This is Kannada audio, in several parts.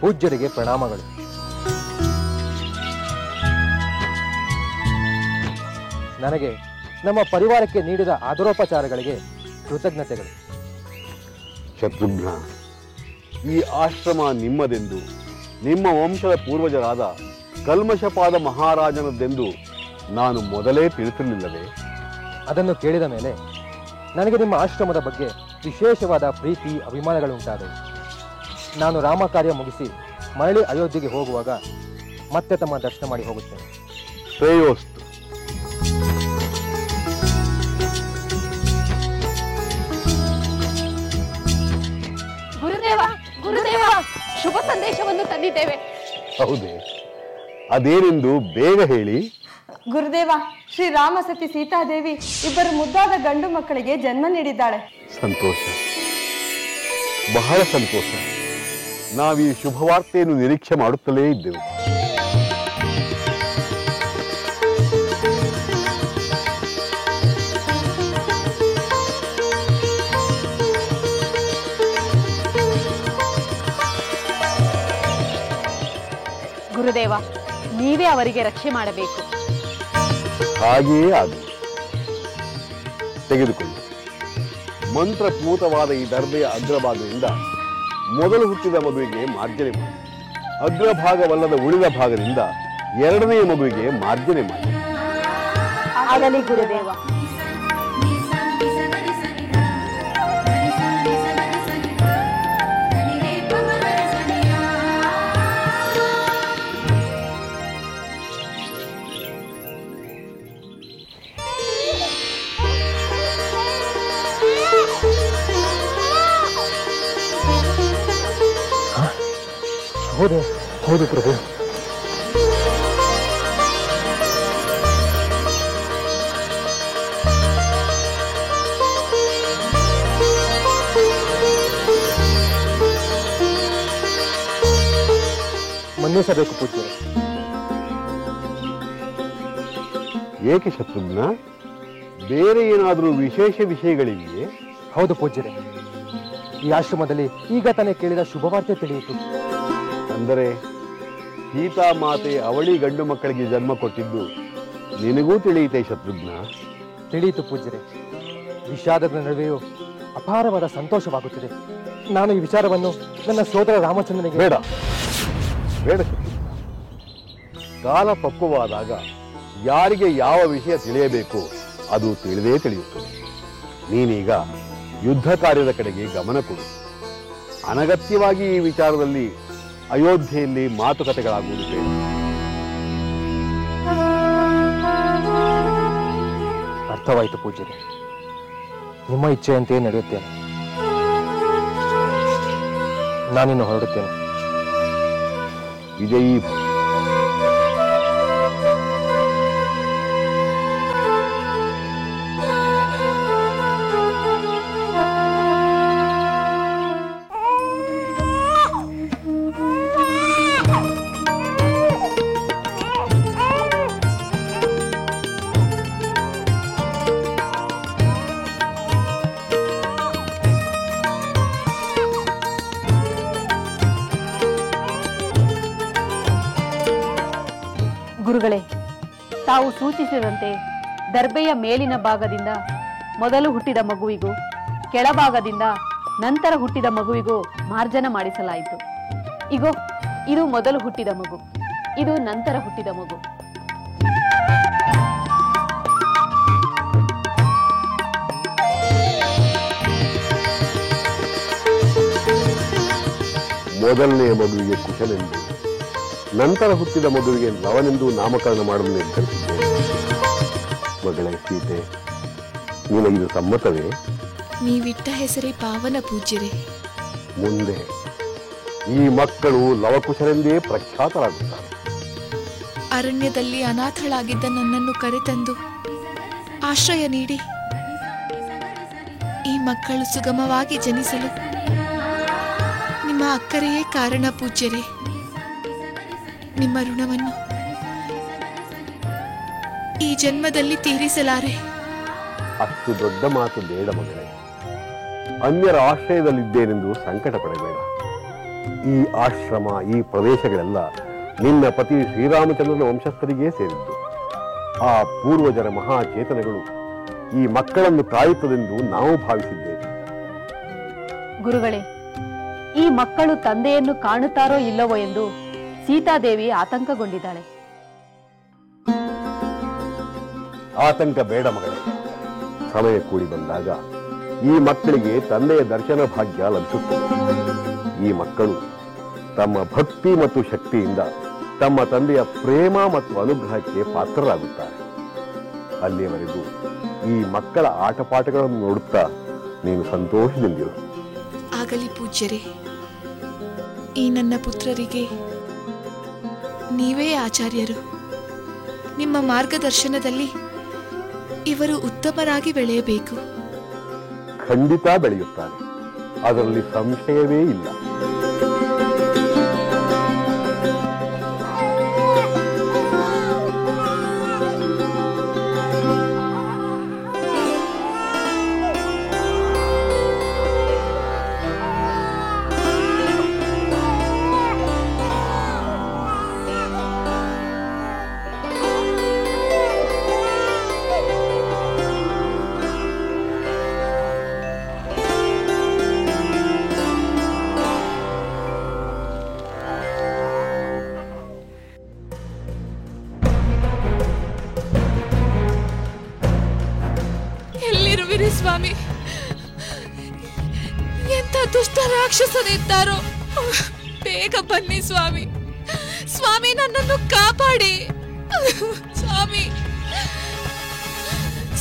ಪೂಜ್ಯರಿಗೆ ಪ್ರಣಾಮಗಳು. ನನಗೆ ನಮ್ಮ ಪರಿವಾರಕ್ಕೆ ನೀಡಿದ ಆದರೋಪಚಾರಗಳಿಗೆ ಕೃತಜ್ಞತೆಗಳು. ಶತ್ರುಘ್ನ, ಈ ಆಶ್ರಮ ನಿಮ್ಮದೆಂದು, ನಿಮ್ಮ ವಂಶದ ಪೂರ್ವಜರಾದ ಕಲ್ಮಶಪಾದ ಮಹಾರಾಜನದ್ದೆಂದು ನಾನು ಮೊದಲೇ ತಿಳಿಸಿರಲಿಲ್ಲವೇ? ಅದನ್ನು ಕೇಳಿದ ಮೇಲೆ ನನಗೆ ನಿಮ್ಮ ಆಶ್ರಮದ ಬಗ್ಗೆ ವಿಶೇಷವಾದ ಪ್ರೀತಿ ಅಭಿಮಾನಗಳುಂಟಾದವು. ನಾನು ರಾಮ ಕಾರ್ಯ ಮುಗಿಸಿ ಮರಳಿ ಅಯೋಧ್ಯೆಗೆ ಹೋಗುವಾಗ ಮತ್ತೆ ತಮ್ಮ ದರ್ಶನ ಮಾಡಿ ಹೋಗುತ್ತೇನೆ. ಶ್ರೇಯೋಸ್ತು. ಗುರುದೇವ, ಗುರುದೇವ, ಶುಭ ಸಂದೇಶವನ್ನು ತಂದಿದ್ದೇವೆ. ಹೌದೇ? ಅದೇನೆಂದು ಬೇಗ ಹೇಳಿ. ಗುರುದೇವ, ಶ್ರೀರಾಮ ಸತಿ ಸೀತಾದೇವಿ ಇಬ್ಬರು ಮುದ್ದಾದ ಗಂಡು ಮಕ್ಕಳಿಗೆ ಜನ್ಮ ನೀಡಿದ್ದಾಳೆ. ಸಂತೋಷ, ಬಹಳ ಸಂತೋಷ. ನಾವೀ ಶುಭವಾರ್ತೆಯನ್ನು ನಿರೀಕ್ಷೆ ಮಾಡುತ್ತಲೇ ಇದ್ದೆವು. ಗುರುದೇವ, ನೀವೇ ಅವರಿಗೆ ರಕ್ಷೆ ಮಾಡಬೇಕು. ಹಾಗೆಯೇ ಆಗಲಿ. ತೆಗೆದುಕೊಳ್ಳಿ. ಮಂತ್ರಪೂತವಾದ ಈ ದರ್ಬೆಯ ಅಗ್ರಭಾಗದಿಂದ ಮೊದಲು ಹುಟ್ಟಿದ ಮಗುವಿಗೆ ಮಾರ್ಜನೆ ಮಾಡಿ, ಅಗ್ರಭಾಗವಲ್ಲದ ಉಳಿದ ಭಾಗದಿಂದ ಎರಡನೆಯ ಮಗುವಿಗೆ ಮಾರ್ಜನೆ ಮಾಡಿ. ಆಗಲಿ ಗುರುದೇವ. ಹೌದು ಹೌದು ಪ್ರಭು. ಮನ್ನಿಸಬೇಕು ಪೂಜ್ಯರೇ. ಏಕೆ ಶತ್ರುಘ್ನ? ಬೇರೆ ಏನಾದರೂ ವಿಶೇಷ ವಿಷಯಗಳಿವೆಯೇ? ಹೌದು ಪೂಜ್ಯರೇ, ಈ ಆಶ್ರಮದಲ್ಲಿ ಈಗ ತಾನೇ ಕೇಳಿದ ಶುಭವಾರ್ತೆ ತಿಳಿಯಿತು. ಅಂದರೆ ಸೀತಾ ಮಾತೆ ಅವಳಿ ಗಂಡು ಮಕ್ಕಳಿಗೆ ಜನ್ಮ ಕೊಟ್ಟಿದ್ದು ನಿನಗೂ ತಿಳಿಯಿತೆ ಶತ್ರುಘ್ನ? ತಿಳಿಯಿತು ಪೂಜ್ಯರೇ. ವಿಷಾದದ ನಡುವೆಯೂ ಅಪಾರವಾದ ಸಂತೋಷವಾಗುತ್ತಿದೆ. ನಾನು ಈ ವಿಚಾರವನ್ನು ನನ್ನ ಸೋದರ ರಾಮಚಂದ್ರನಿಗೆ... ಬೇಡ ಬೇಡ ಶತ್ರುಘ್ನ. ಕಾಲ ಪಕ್ವವಾದಾಗ ಯಾರಿಗೆ ಯಾವ ವಿಷಯ ತಿಳಿಯಬೇಕು ಅದು ತಿಳಿದೇ ತಿಳಿಯುತ್ತದೆ. ನೀನೀಗ ಯುದ್ಧ ಕಾರ್ಯದ ಕಡೆಗೆ ಗಮನ ಕೊಡು. ಅನಗತ್ಯವಾಗಿ ಈ ವಿಚಾರದಲ್ಲಿ ಅಯೋಧ್ಯೆಯಲ್ಲಿ ಮಾತುಕತೆಗಳಾಗುವುದು ಬೇಡ. ಅರ್ಥವಾಯಿತು ಪೂಜ್ಯರೇ. ನಿಮ್ಮ ಇಚ್ಛೆಯಂತೆಯೇ ನಡೆಯುತ್ತೇನೆ. ನಾನಿನ್ನು ಹೊರಡುತ್ತೇನೆ. ವಿಜಯೀ ಭವ. ಗುರುಗಳೇ, ತಾವು ಸೂಚಿಸಿದಂತೆ ದರ್ಬೆಯ ಮೇಲಿನ ಭಾಗದಿಂದ ಮೊದಲು ಹುಟ್ಟಿದ ಮಗುವಿಗೂ ಕೆಳಭಾಗದಿಂದ ನಂತರ ಹುಟ್ಟಿದ ಮಗುವಿಗೂ ಮಾರ್ಜನ ಮಾಡಿಸಲಾಯಿತು. ಇಗೋ, ಇದು ಮೊದಲು ಹುಟ್ಟಿದ ಮಗು, ಇದು ನಂತರ ಹುಟ್ಟಿದ ಮಗು. ಮೊದಲನೆಯ ಮಗುವಿಗೆ ಕುಶಲೆಂದು, ನಂತರ ಹುಟ್ಟಿದ ಮಗುವಿಗೆ ಲವನೆಂದು ನಾಮಕರಣ ಮಾಡಲು ನಿರ್ಧರಿಸಿದ್ದೇನೆ. ಮಗಳೇ ಸೀತೆ, ನಿನಗಿದು ಸಮ್ಮತವೇ? ನೀವಿಟ್ಟ ಹೆಸರೇ ಪಾವನ ಪೂಜ್ಯರೇ. ಮುಂದೆ ಈ ಮಕ್ಕಳು ಲವಕುಶರೆಂದೇ ಪ್ರಖ್ಯಾತರಾಗುತ್ತಾರೆ. ಅರಣ್ಯದಲ್ಲಿ ಅನಾಥಳಾಗಿದ್ದ ನನ್ನನ್ನು ಕರೆತಂದು ಆಶ್ರಯ ನೀಡಿ ಈ ಮಕ್ಕಳು ಸುಗಮವಾಗಿ ಜನಿಸಲು ನಿಮ್ಮ ಅಕ್ಕರೆಯೇ ಕಾರಣ ಪೂಜ್ಯರೇ. ನಿಮ್ಮ ಋಣವನ್ನು ಈ ಜನ್ಮದಲ್ಲಿ ತೀರಿಸಲಾರೆ. ಅಷ್ಟು ದೊಡ್ಡ ಮಾತು ಬೇಡ ಮಗಳೇ. ಅನ್ಯರ ಆಶ್ರಯದಲ್ಲಿದ್ದೇನೆಂದು ಸಂಕಟ ಪಡಬೇಡ. ಈ ಆಶ್ರಮ, ಈ ಪ್ರದೇಶಗಳೆಲ್ಲ ನಿನ್ನ ಪತಿ ಶ್ರೀರಾಮಚಂದ್ರನ ವಂಶಸ್ಥರಿಗೇ ಸೇರಿದ್ದು. ಆ ಪೂರ್ವಜರ ಮಹಾಚೇತನಗಳು ಈ ಮಕ್ಕಳನ್ನು ಕಾಯುತ್ತದೆಂದು ನಾವು ಭಾವಿಸಿದ್ದೇವೆ. ಗುರುಗಳೇ, ಈ ಮಕ್ಕಳು ತಂದೆಯನ್ನು ಕಾಣುತ್ತಾರೋ ಇಲ್ಲವೋ ಎಂದು ಸೀತಾದೇವಿ ಆತಂಕಗೊಂಡಿದ್ದಾಳೆ. ಆತಂಕ ಬೇಡ ಮಗಳೇ. ಸಮಯ ಕೂಡಿ ಬಂದಾಗ ಈ ಮಕ್ಕಳಿಗೆ ತಂದೆಯ ದರ್ಶನ ಭಾಗ್ಯ ಲಭಿಸುತ್ತದೆ. ಈ ಮಕ್ಕಳು ತಮ್ಮ ಭಕ್ತಿ ಮತ್ತು ಶಕ್ತಿಯಿಂದ ತಮ್ಮ ತಂದೆಯ ಪ್ರೇಮ ಮತ್ತು ಅನುಗ್ರಹಕ್ಕೆ ಪಾತ್ರರಾಗುತ್ತಾರೆ. ಅಲ್ಲಿಯವರೆಗೂ ಈ ಮಕ್ಕಳ ಆಟಪಾಠಗಳನ್ನು ನೋಡುತ್ತಾ ನೀನು ಸಂತೋಷದಿಂದಿರು. ಆಗಲಿ ಪೂಜ್ಯರೇ. ಈ ನನ್ನ ಪುತ್ರರಿಗೆ ನೀವೇ ಆಚಾರ್ಯರು. ನಿಮ್ಮ ಮಾರ್ಗದರ್ಶನದಲ್ಲಿ ಇವರು ಉತ್ತಮರಾಗಿ ಬೆಳೆಯಬೇಕು. ಖಂಡಿತ ಬೆಳೆಯುತ್ತಾರೆ, ಅದರಲ್ಲಿ ಸಂಶಯವೇ ಇಲ್ಲ. ಎಲ್ಲಿರುವಿರಿ ಸ್ವಾಮಿ? ಎಂಥ ದುಷ್ಟ ರಾಕ್ಷಸರಿದ್ದಾರೋ, ಬೇಗ ಬನ್ನಿ ಸ್ವಾಮಿ. ಸ್ವಾಮಿ, ನನ್ನನ್ನು ಕಾಪಾಡಿ ಸ್ವಾಮಿ.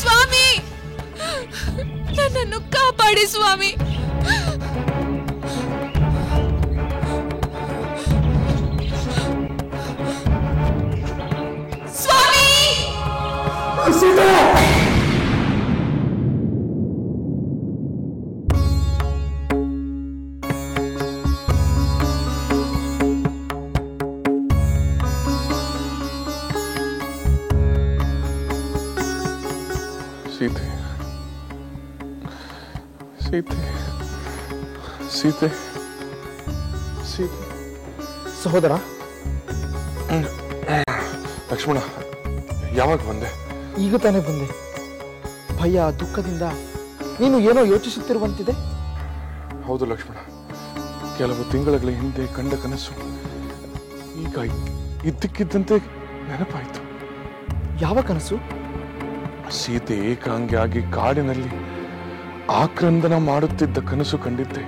ಸ್ವಾಮಿ, ನನ್ನನ್ನು ಕಾಪಾಡಿ ಸ್ವಾಮಿ. ಸ್ವಾಮಿ, ಸೀತೆ, ಸೀತೆ, ಸೀತೆ, ಸೀತೆ. ಸಹೋದರ ಲಕ್ಷ್ಮಣ, ಯಾವಾಗ ಬಂದೆ? ಈಗ ತಾನೇ ಬಂದೆ. ಭಯ ದುಃಖದಿಂದ ನೀನು ಏನೋ ಯೋಚಿಸುತ್ತಿರುವಂತಿದೆ. ಹೌದು ಲಕ್ಷ್ಮಣ, ಕೆಲವು ತಿಂಗಳ ಹಿಂದೆ ಕಂಡ ಕನಸು ಈಗ ಇದ್ದಕ್ಕಿದ್ದಂತೆ ನೆನಪಾಯಿತು. ಯಾವ ಕನಸು? ಸೀತೆ ಏಕಾಂಗಿಯಾಗಿ ಕಾಡಿನಲ್ಲಿ ಆಕ್ರಂದನ ಮಾಡುತ್ತಿದ್ದ ಕನಸು ಕಂಡಿದ್ದೆ.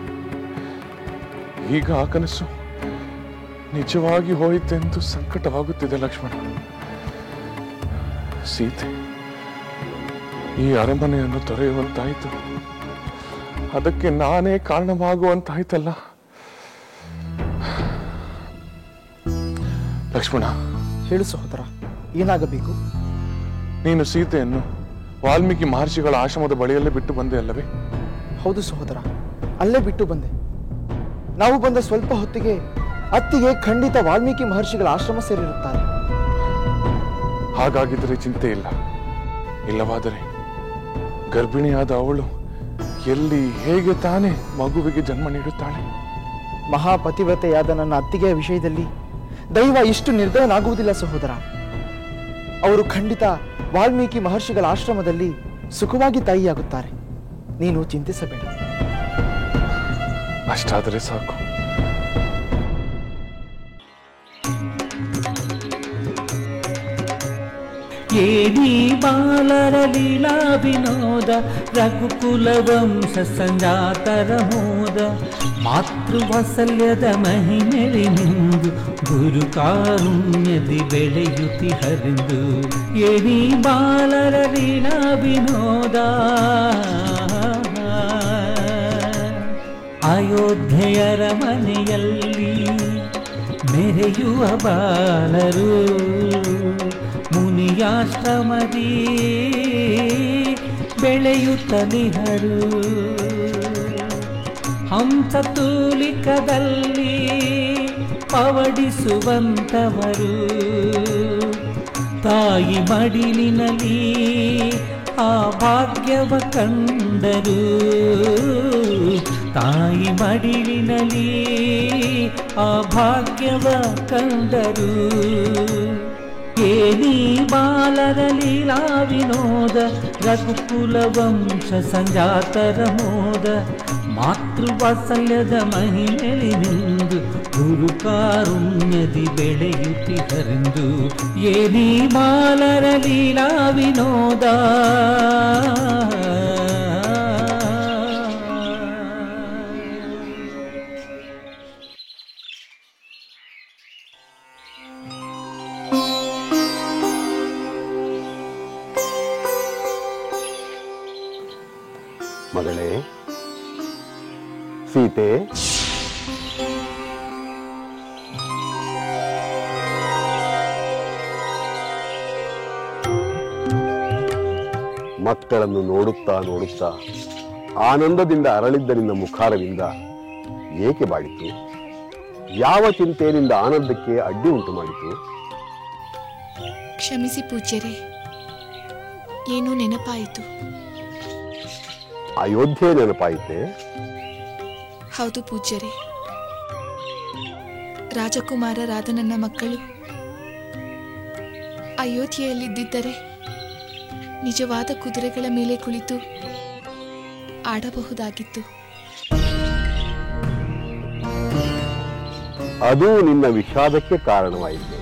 ಈಗ ಆ ಕನಸು ನಿಜವಾಗಿ ಹೋಯಿತೆಂದು ಸಂಕಟವಾಗುತ್ತಿದೆ ಲಕ್ಷ್ಮಣ. ಸೀತೆ ಈ ಅರಮನೆಯನ್ನು ತೊರೆಯುವಂತಾಯಿತು, ಅದಕ್ಕೆ ನಾನೇ ಕಾರಣವಾಗುವಂತಾಯ್ತಲ್ಲ. ಲಕ್ಷ್ಮಣ, ಹೇಳು ಸಹೋದರ, ಏನಾಗಬೇಕು? ನೀನು ಸೀತೆಯನ್ನು ವಾಲ್ಮೀಕಿ ಮಹರ್ಷಿಗಳ ಆಶ್ರಮದ ಬಳಿಯಲ್ಲೇ ಬಿಟ್ಟು ಬಂದೆ ಅಲ್ಲವೇ? ಹೌದು ಸಹೋದರ, ಅಲ್ಲೇ ಬಿಟ್ಟು ಬಂದೆ. ನಾವು ಬಂದ ಸ್ವಲ್ಪ ಹೊತ್ತಿಗೆ ಅತ್ತಿಗೆ ಖಂಡಿತ ವಾಲ್ಮೀಕಿ ಮಹರ್ಷಿಗಳ ಆಶ್ರಮ ಸೇರಿರುತ್ತಾರೆ. ಹಾಗಾಗಿದ್ದರೆ ಚಿಂತೆ ಇಲ್ಲ. ಇಲ್ಲವಾದರೆ ಗರ್ಭಿಣಿಯಾದ ಅವಳು ಎಲ್ಲಿ ಹೇಗೆ ತಾನೇ ಮಗುವಿಗೆ ಜನ್ಮ ನೀಡುತ್ತಾಳೆ? ಮಹಾಪತಿವ್ರತೆಯಾದ ನನ್ನ ಅತ್ತಿಗೆಯ ವಿಷಯದಲ್ಲಿ ದೈವ ಇಷ್ಟು ನಿರ್ದಯನಾಗುವುದಿಲ್ಲ ಸಹೋದರ. ಅವರು ಖಂಡಿತ ವಾಲ್ಮೀಕಿ ಮಹರ್ಷಿಗಳ ಆಶ್ರಮದಲ್ಲಿ ಸುಖವಾಗಿ ತಾಯಿಯಾಗುತ್ತಾರೆ. ನೀನು ಚಿಂತಿಸಬೇಡ. ಅಷ್ಟಾದರೆ ಸಾಕು. ಏನಿ ಬಾಲರ ಲೀಲಾ ವಿನೋದ, ರಘುಕುಲ ವಂಶ ಸಂಜಾತರ ಮೋದ, ಮಾತೃವಾತ್ಸಲ್ಯದ ಮಹಿಮೆರಿನಿಂದು ಗುರು ಕಾರುಣ್ಯದಿ ಬೆಳೆಯುತ್ತಿ ಹರಿದು. ಏನಿ ಬಾಲರ ಲೀಲಾ ವಿನೋದ, ಅಯೋಧ್ಯೆಯರ ಮನೆಯಲ್ಲಿ ಮೆರೆಯುವ ಬಾಲರು, ಮುನಿಯಾಶ್ರಮದಿ ಬೆಳೆಯುತ್ತಲಿಹರು. ಹಂಸತೂಲಿಕದಲ್ಲಿ ಪವಡಿಸುವಂತವರು, ತಾಯಿ ಮಡಿಲಿನಲ್ಲಿ ಆ ಭಾಗ್ಯವ ಕಂಡರು. ತಾಯಿ ಮಡಿಲಿನಲ್ಲಿ ಆ ಭಾಗ್ಯವ ಕಂಡರು. ಏನಿ ಬಾಲರ ಲೀಲಾ ವಿನೋದ, ರಘುಕುಲ ವಂಶ ಸಂಜಾತರ ಮೋದ, ಮಾತೃವಾತ್ಸಲ್ಯದ ಮಹಿಮೆಲಿನಿಂದು ಗುರು ಕಾರುಣ್ಯದಿ ಬೆಳೆಯುತ್ತಿಹರೆಂದು. ಏನಿ ಬಾಲರ ಲೀಲಾ ವಿನೋದ. ಮಗಳೇ ಸೀತೆ, ಮಕ್ಕಳನ್ನು ನೋಡುತ್ತಾ ನೋಡುತ್ತಾ ಆನಂದದಿಂದ ಅರಳಿದ್ದ ನಿನ್ನ ಮುಖಾರವಿಂದ ಏಕೆ ಬಾಡಿತು? ಯಾವ ಚಿಂತೆಯಿಂದ ಆನಂದಕ್ಕೆ ಅಡ್ಡಿ ಉಂಟು ಮಾಡಿತು? ಕ್ಷಮಿಸಿ ಪೂಜ್ಯರೇ, ಏನೋ ನೆನಪಾಯಿತು. ಅಯೋಧ್ಯೆ ನೆನಪಾಯಿತೆ? ಹೌದು ಪೂಜ್ಯರೇ, ರಾಜಕುಮಾರರಾದ ನನ್ನ ಮಕ್ಕಳು ಅಯೋಧ್ಯೆಯಲ್ಲಿದ್ದರೆ ನಿಜವಾದ ಕುದುರೆಗಳ ಮೇಲೆ ಕುಳಿತು ಆಡಬಹುದಾಗಿತ್ತು. ಅದು ನಿನ್ನ ವಿಷಾದಕ್ಕೆ ಕಾರಣವಾಯಿತು.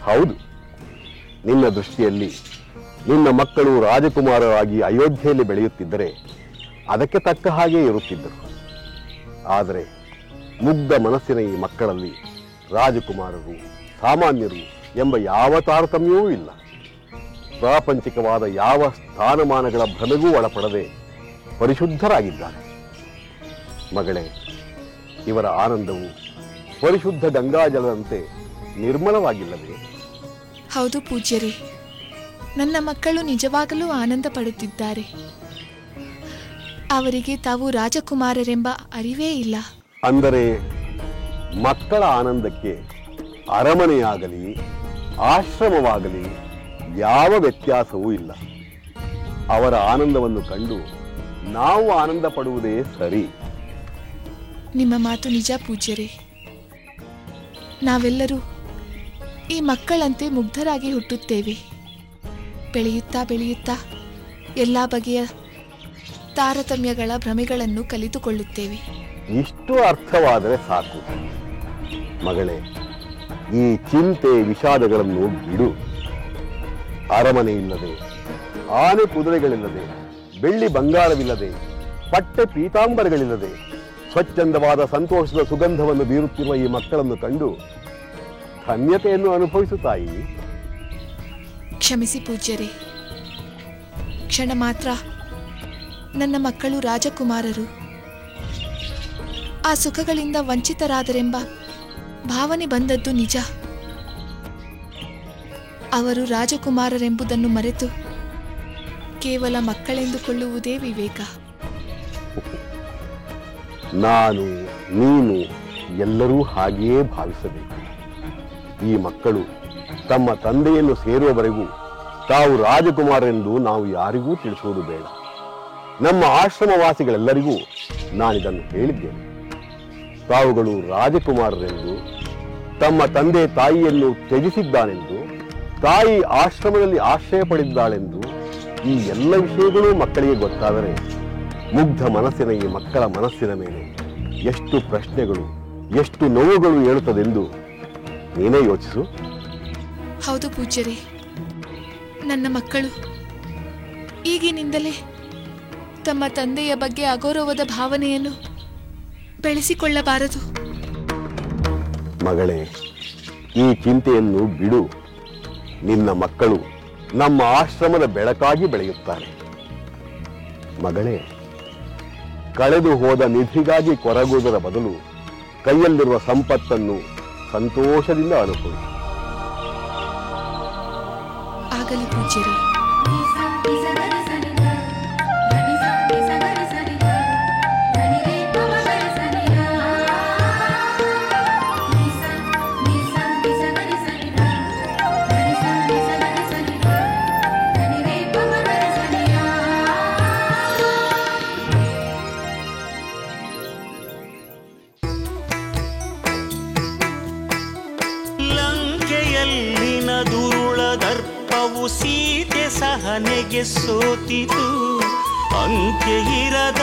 ಹೌದು, ನಿನ್ನ ದೃಷ್ಟಿಯಲ್ಲಿ ನಿನ್ನ ಮಕ್ಕಳು ರಾಜಕುಮಾರರಾಗಿ ಅಯೋಧ್ಯೆಯಲ್ಲಿ ಬೆಳೆಯುತ್ತಿದ್ದರೆ ಅದಕ್ಕೆ ತಕ್ಕ ಹಾಗೆ ಇರುತ್ತಿದ್ದರು. ಆದರೆ ಮುಗ್ಧ ಮನಸ್ಸಿನ ಈ ಮಕ್ಕಳಲ್ಲಿ ರಾಜಕುಮಾರರು ಸಾಮಾನ್ಯರು ಎಂಬ ಯಾವ ತಾರತಮ್ಯವೂ ಇಲ್ಲ. ಪ್ರಾಪಂಚಿಕವಾದ ಯಾವ ಸ್ಥಾನಮಾನಗಳ ಭ್ರಮೆಗೂ ಒಳಪಡದೆ ಪರಿಶುದ್ಧರಾಗಿದ್ದಾರೆ. ಮಗಳೇ, ಇವರ ಆನಂದವು ಪರಿಶುದ್ಧ ಗಂಗಾಜಲದಂತೆ ನಿರ್ಮಲವಾಗಿಲ್ಲವೇ? ಹೌದು ಪೂಜ್ಯರೇ, ನನ್ನ ಮಕ್ಕಳು ನಿಜವಾಗಲೂ ಆನಂದ ಪಡುತ್ತಿದ್ದಾರೆ. ಅವರಿಗೆ ತಾವು ರಾಜಕುಮಾರರೆಂಬ ಅರಿವೇ ಇಲ್ಲ. ಅಂದರೆ ಮಕ್ಕಳ ಆನಂದಕ್ಕೆ ಅರಮನೆಯಾಗಲಿ ಆಶ್ರಮವಾಗಲಿ ಯಾವ ವ್ಯತ್ಯಾಸವೂ ಇಲ್ಲ. ಅವರ ಆನಂದವನ್ನು ಕಂಡು ನಾವು ಆನಂದ ಪಡುವುದೇ ಸರಿ. ನಿಮ್ಮ ಮಾತು ನಿಜ ಪೂಜ್ಯರೇ. ನಾವೆಲ್ಲರೂ ಈ ಮಕ್ಕಳಂತೆ ಮುಗ್ಧರಾಗಿ ಹುಟ್ಟುತ್ತೇವೆ. ಬೆಳೆಯುತ್ತಾ ಬೆಳೆಯುತ್ತಾ ಎಲ್ಲ ಬಗೆಯ ತಾರತಮ್ಯಗಳ ಭ್ರಮೆಗಳನ್ನು ಕಲಿತುಕೊಳ್ಳುತ್ತೇವೆ. ಇಷ್ಟು ಅರ್ಥವಾದರೆ ಸಾಕು. ಮಗಳೇ, ಈ ಚಿಂತೆ ವಿಷಾದಗಳನ್ನು ಬಿಡು. ಅರಮನೆ ಇಲ್ಲದೆ, ಆನೆ ಕುದುರೆಗಳಿಲ್ಲದೆ, ಬೆಳ್ಳಿ ಬಂಗಾರವಿಲ್ಲದೆ, ಪಟ್ಟೆ ಪೀತಾಂಬರಗಳಿಲ್ಲದೆ ಸ್ವಚ್ಛಂದವಾದ ಸಂತೋಷದ ಸುಗಂಧವನ್ನು ಬೀರುತ್ತಿರುವ ಈ ಮಕ್ಕಳನ್ನು ಕಂಡು ಧನ್ಯತೆಯನ್ನು ಅನುಭವಿಸುತ್ತಾಯಿ. ಕ್ಷಮಿಸಿ ಪೂಜ್ಯರೇ, ಕ್ಷಣ ಮಾತ್ರ ನನ್ನ ಮಕ್ಕಳು ರಾಜಕುಮಾರರು, ಆ ಸುಖಗಳಿಂದ ವಂಚಿತರಾದರೆಂಬ ಭಾವನೆ ಬಂದದ್ದು ನಿಜ. ಅವರು ರಾಜಕುಮಾರರೆಂಬುದನ್ನು ಮರೆತು ಕೇವಲ ಮಕ್ಕಳೆಂದುಕೊಳ್ಳುವುದೇ ವಿವೇಕ. ನಾನು, ನೀನು ಎಲ್ಲರೂ ಹಾಗೆಯೇ ಭಾವಿಸಬೇಕು. ಈ ಮಕ್ಕಳು ತಮ್ಮ ತಂದೆಯನ್ನು ಸೇರುವವರೆಗೂ ತಾವು ರಾಜಕುಮಾರರೆಂದು ನಾವು ಯಾರಿಗೂ ತಿಳಿಸುವುದು ಬೇಡ. ನಮ್ಮ ಆಶ್ರಮವಾಸಿಗಳೆಲ್ಲರಿಗೂ ನಾನಿದನ್ನು ಹೇಳಿದ್ದೇನೆ. ತಾವುಗಳು ರಾಜಕುಮಾರರೆಂದು, ತಮ್ಮ ತಂದೆ ತಾಯಿಯನ್ನು ತ್ಯಜಿಸಿದ್ದಾನೆಂದು, ತಾಯಿ ಆಶ್ರಮದಲ್ಲಿ ಆಶ್ರಯ ಪಡೆದಿದ್ದಾಳೆಂದು ಈ ಎಲ್ಲ ವಿಷಯಗಳೂ ಮಕ್ಕಳಿಗೆ ಗೊತ್ತಾದರೆ ಮುಗ್ಧ ಮನಸ್ಸಿನ ಈ ಮಕ್ಕಳ ಮನಸ್ಸಿನ ಮೇಲೆ ಎಷ್ಟು ಪ್ರಶ್ನೆಗಳು, ಎಷ್ಟು ನೋವುಗಳು ಏಳುತ್ತದೆಂದು ನೀನೇ ಯೋಚಿಸು. ಹೌದು ಪೂಜ್ಯರೇ, ನನ್ನ ಮಕ್ಕಳು ಈಗಿನಿಂದಲೇ ತಮ್ಮ ತಂದೆಯ ಬಗ್ಗೆ ಅಗೌರವದ ಭಾವನೆಯನ್ನು ಬೆಳೆಸಿಕೊಳ್ಳಬಾರದು. ಮಗಳೇ, ಈ ಚಿಂತೆಯನ್ನು ಬಿಡು. ನಿನ್ನ ಮಕ್ಕಳು ನಮ್ಮ ಆಶ್ರಮದ ಬೆಳಕಾಗಿ ಬೆಳೆಯುತ್ತಾರೆ. ಮಗಳೇ, ಕಳೆದು ಹೋದ ನಿಧಿಗಾಗಿ ಕೊರಗುವುದರ ಬದಲು ಕೈಯಲ್ಲಿರುವ ಸಂಪತ್ತನ್ನು ಸಂತೋಷದಿಂದ ಅನುಭವಿಸಿ. ಆಗಲಿ ಪೂಜ್ಯರೇ. ಸಹನೆಗೆ ಸೋತಿತು. ಅಂತ್ಯ ಇರದ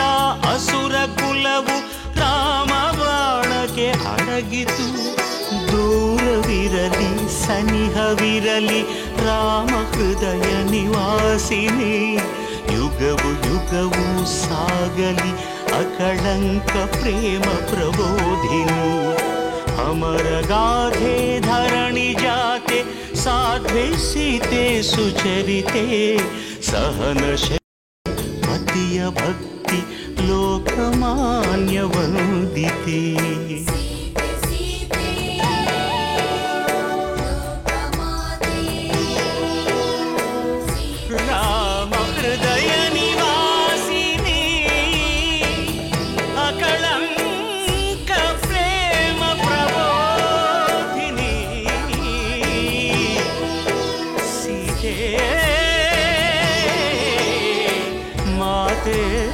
ಅಸುರ ಕುಲವು ರಾಮ ಬಾಣಕ್ಕೆ ಅಡಗಿತು. ದೂರವಿರಲಿ ಸನಿಹವಿರಲಿ ರಾಮ ಹೃದಯ ನಿವಾಸಿನಿ. ಯುಗವು ಯುಗವು ಸಾಗಲಿ ಅಕಳಂಕ ಪ್ರೇಮ ಪ್ರಬೋಧಿನಿ. ಅಮರ ಗಾಧೆ ಧರಣಿ ಜಾತೆ ಸಾಧ್ವೆ ಸೀತೆ ಸುಚರಿತೆ. ಸಹನ ಪತಿಯ ಭಕ್ತಿ ಲೋಕಮಾನ್ಯ ವಂದಿತೆ. ರಾಮ ಹೃದಯ ನಿವಾಸಿನಿ ಅಕಳಂಕ ಪ್ರೇಮ ಪ್ರಬೋಧಿನಿ. ಸೀತೆ ಮಾತೆ